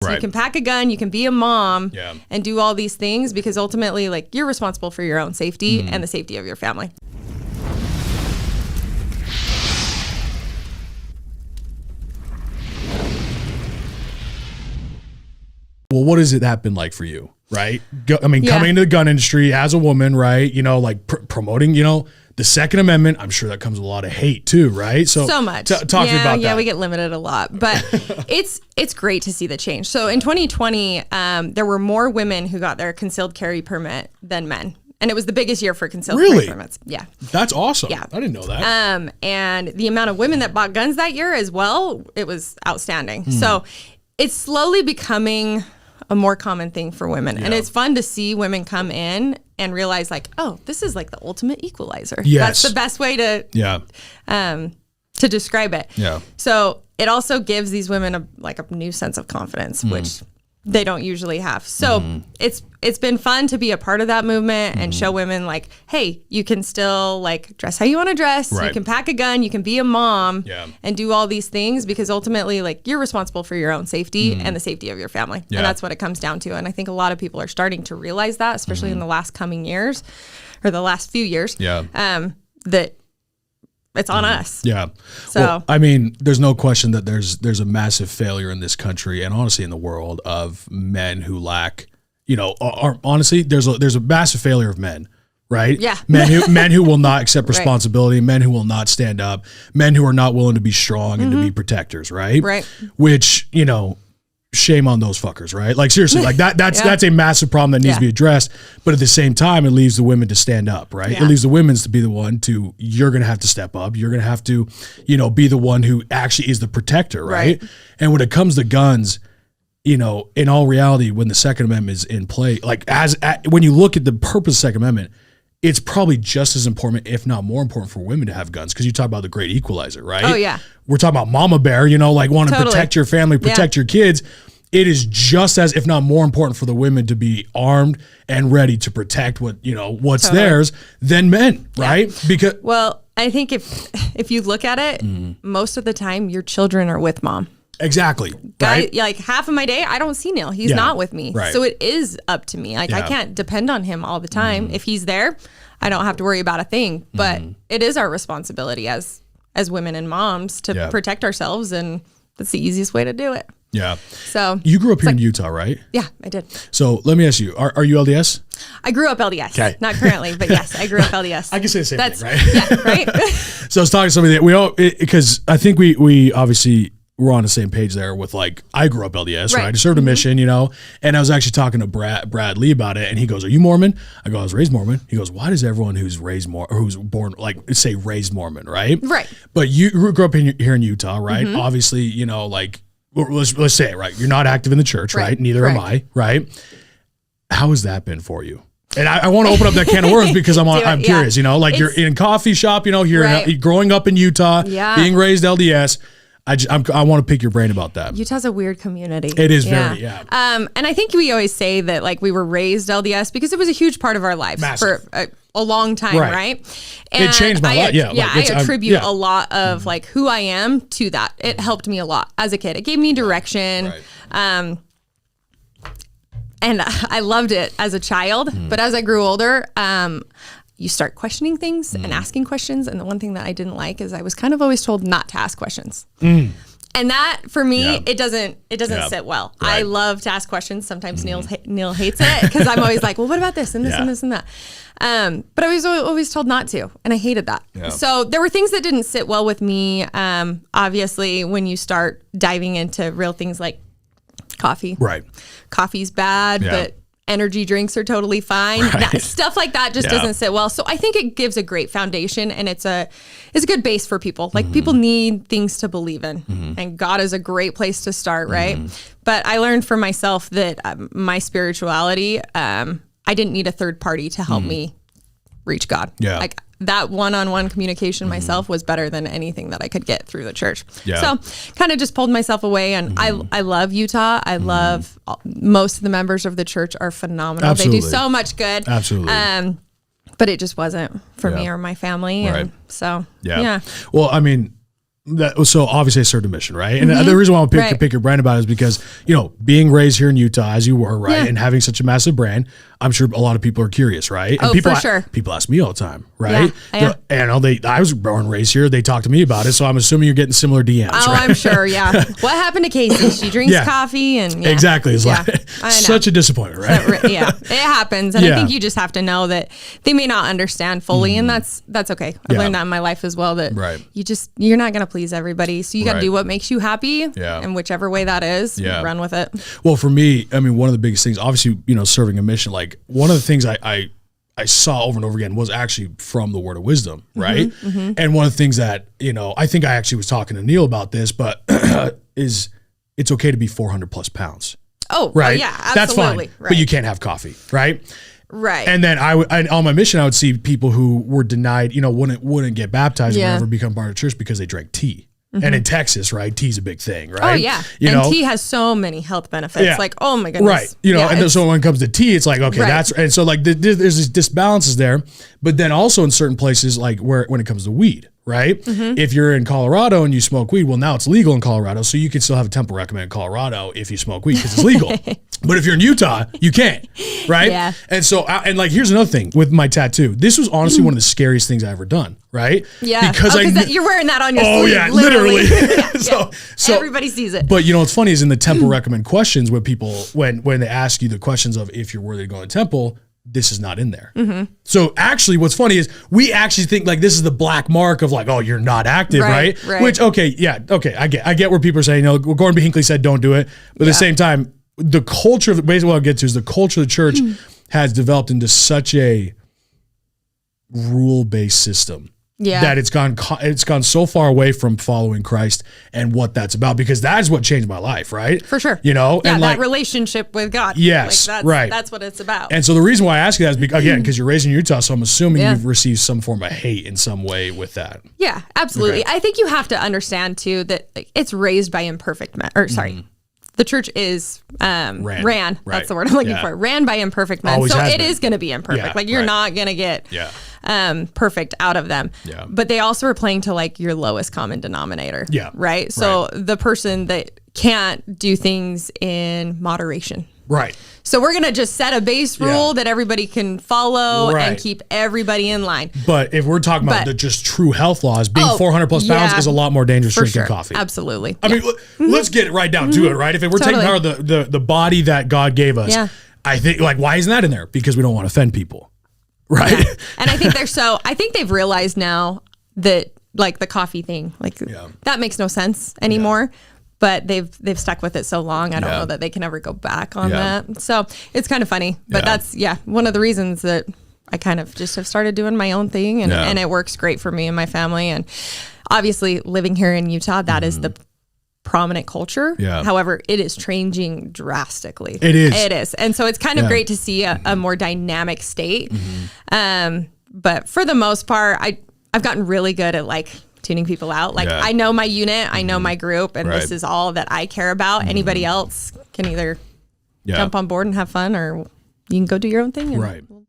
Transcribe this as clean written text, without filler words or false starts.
Right. You can pack a gun, you can be a mom, Yeah. and do all these things because ultimately, like, you're responsible for your own safety and the safety of your family. Well, what has it been like for you, right? Coming Yeah. into the gun industry as a woman, right? You know, like promoting, you know, the Second Amendment. I'm sure that comes with a lot of hate too, right? So much. Talk to me about that. Yeah, we get limited a lot, but it's great to see the change. So in 2020, there were more women who got their concealed carry permit than men. And it was the biggest year for concealed carry permits. Yeah. That's awesome. Yeah. I didn't know that. And the amount of women that bought guns that year as well, it was outstanding. So it's slowly becoming a more common thing for women. And it's fun to see women come in and realize, like, oh, this is like the ultimate equalizer. Yes. That's the best way to describe it. Yeah. So it also gives these women a new sense of confidence, which they don't usually have. So it's been fun to be a part of that movement and show women, like, hey, you can still, like, dress how you want to dress. Right. You can pack a gun. You can be a mom and do all these things because ultimately, like, you're responsible for your own safety and the safety of your family. And that's what it comes down to. And I think a lot of people are starting to realize that, especially in the last coming years or the last few years, that it's on us. Yeah. So, well, I mean, there's no question that there's a massive failure in this country and honestly in the world of men who lack, you know, honestly, there's a massive failure of men, right? Yeah. Men who will not accept responsibility, men who will not stand up, men who are not willing to be strong and to be protectors, right? Right. Which, you know, shame on those fuckers, right? Like, seriously, like that's a massive problem that needs to be addressed. But at the same time, it leaves the women to stand up, right? Yeah. It leaves the women to be the one you're going to have to step up. You're going to have to, you know, be the one who actually is the protector, right? And when it comes to guns, you know, in all reality, when the Second Amendment is in play, like when you look at the purpose of the Second Amendment, it's probably just as important, if not more important, for women to have guns because you talk about the Great Equalizer, right? Oh, yeah. We're talking about mama bear, you know, like want to protect your family, protect your kids. It is just as, if not more important, for the women to be armed and ready to protect what's theirs than men, right? Because I think if you look at it, most of the time your children are with mom. Exactly. Right? Like half of my day, I don't see Neal. He's not with me. Right. So it is up to me. Like I can't depend on him all the time. If he's there, I don't have to worry about a thing. But it is our responsibility as women and moms to protect ourselves. And that's the easiest way to do it. Yeah. So you grew up here in Utah, right? Yeah, I did. So let me ask you, are you LDS? I grew up LDS. Okay. Not currently, but yes, I grew up LDS. I can say the same thing, right? Yeah, right? So I was talking to somebody that because I think we obviously we're on the same page there with, like, I grew up LDS, right? I served a mission, you know, and I was actually talking to Brad Lee about it, and he goes, "Are you Mormon?" I go, "I was raised Mormon." He goes, "Why does everyone who's born, like, say raised Mormon, right?" Right. But you grew up here in Utah, right? Obviously, you know, like, let's say it, right? You're not active in the church, right? Neither am I, right? How has that been for you? And I want to open up that can of worms because I'm curious, you know, like you're in a coffee shop, you know, you're growing up in Utah, being raised LDS. I want to pick your brain about that. Utah's a weird community. It is very. And I think we always say that, like, we were raised LDS because it was a huge part of our lives for a long time, right? And it changed my life. Yeah. Yeah, I attribute a lot of like who I am to that. It helped me a lot as a kid. It gave me direction. And I loved it as a child. But as I grew older, you start questioning things and asking questions. And the one thing that I didn't like is I was kind of always told not to ask questions. And that, for me, it doesn't sit well. I love to ask questions. Sometimes Neal hates it because I'm always like, well, what about this and this and this and that? But I was always told not to, and I hated that. So there were things that didn't sit well with me. Obviously, when you start diving into real things like coffee, coffee's bad, but energy drinks are totally fine. Stuff like that just doesn't sit well. So I think it gives a great foundation, and it's a good base for people. Like, people need things to believe in, and God is a great place to start, right? But I learned for myself that my spirituality, I didn't need a third party to help me reach God. Like, that one-on-one communication myself was better than anything that I could get through the church. So kind of just pulled myself away, and I love Utah. I love most of the members of the church are phenomenal. Absolutely. They do so much good. Absolutely. But it just wasn't for me or my family. And so, Well, I mean, So obviously I served a mission, right? And the reason why I pick your brand about it is because, being raised here in Utah as you were, right? And having such a massive brand, I'm sure a lot of people are curious, right? And for sure. People ask me all the time, right? Yeah. And I was born and raised here. They talk to me about it. So I'm assuming you're getting similar DMs, right? I'm sure, yeah. What happened to Casey? She drinks coffee and Exactly. It's like such a disappointment, right? Yeah, it happens. And I think you just have to know that they may not understand fully, and that's okay. I've learned that in my life as well, that you're not going to please everybody. So you got to do what makes you happy, and whichever way that is, run with it. Well, for me, I mean, one of the biggest things, obviously, serving a mission, like one of the things I saw over and over again was actually from the word of wisdom, right? And one of the things that, I think I actually was talking to Neal about this, but is it's okay to be 400 plus pounds. Oh, right. Yeah, absolutely. That's fine. Right. But you can't have coffee, right? Right. And then on my mission, I would see people who were denied, wouldn't get baptized or whatever, become part of the church because they drank tea. And in Texas, right, tea's a big thing, right? Oh, yeah. Tea has so many health benefits. Yeah. Like, oh my goodness. Right. And so when it comes to tea, it's like, okay, and so like there's these disbalances there. But then also in certain places, like when it comes to weed, right? If you're in Colorado and you smoke weed, well, now it's legal in Colorado. So you can still have a temple recommend in Colorado if you smoke weed because it's legal. But if you're in Utah, you can't, right? Yeah. And so, and like, here's another thing with my tattoo. This was honestly one of the scariest things I ever done, right? Yeah. Because you're wearing that on your sleeve. Oh, yeah, literally. So everybody sees it. But what's funny is in the temple recommend questions when people, when they ask you the questions of if you're worthy to go to temple, this is not in there. So actually what's funny is we actually think like this is the black mark of like, oh, you're not active, right? Which, okay, I get where people are saying, Gordon B. Hinckley said don't do it. But at the same time, the culture of basically what I'll get to is the culture of the church has developed into such a rule-based system. That it's gone so far away from following Christ and what that's about, because that is what changed my life, right? For sure. And that relationship with God. Yes, like that's what it's about. And so the reason why I ask you that is because you're raised in Utah, so I'm assuming you've received some form of hate in some way with that. Yeah, absolutely. Okay. I think you have to understand too that it's raised by imperfect men. Or sorry. The church is ran. Right. That's the word I'm looking for. Ran by imperfect men. Always so has it been. is going to be imperfect. Like you're not going to get perfect out of them. Yeah. But they also are playing to like your lowest common denominator. Yeah. Right. So the person that can't do things in moderation. Right. So we're going to just set a base rule that everybody can follow and keep everybody in line. But if we're talking about the just true health laws, being 400 plus pounds is a lot more dangerous drinking coffee. Absolutely. I mean, let's get it right down to it, right? If we're taking power of the body that God gave us, I think, like, why isn't that in there? Because we don't want to offend people, right? Yeah. And I think I think they've realized now that, like, the coffee thing, like, that makes no sense anymore. Yeah. But they've stuck with it so long. I don't know that they can ever go back on that. So it's kind of funny. But that's one of the reasons that I kind of just have started doing my own thing, and it works great for me and my family. And obviously living here in Utah, that is the prominent culture. Yeah. However, it is changing drastically. It is. It is. And so it's kind of great to see a more dynamic state. But for the most part, I've gotten really good at like tuning people out. Like I know my unit, I know my group, and this is all that I care about. Anybody else can either jump on board and have fun, or you can go do your own thing. And we'll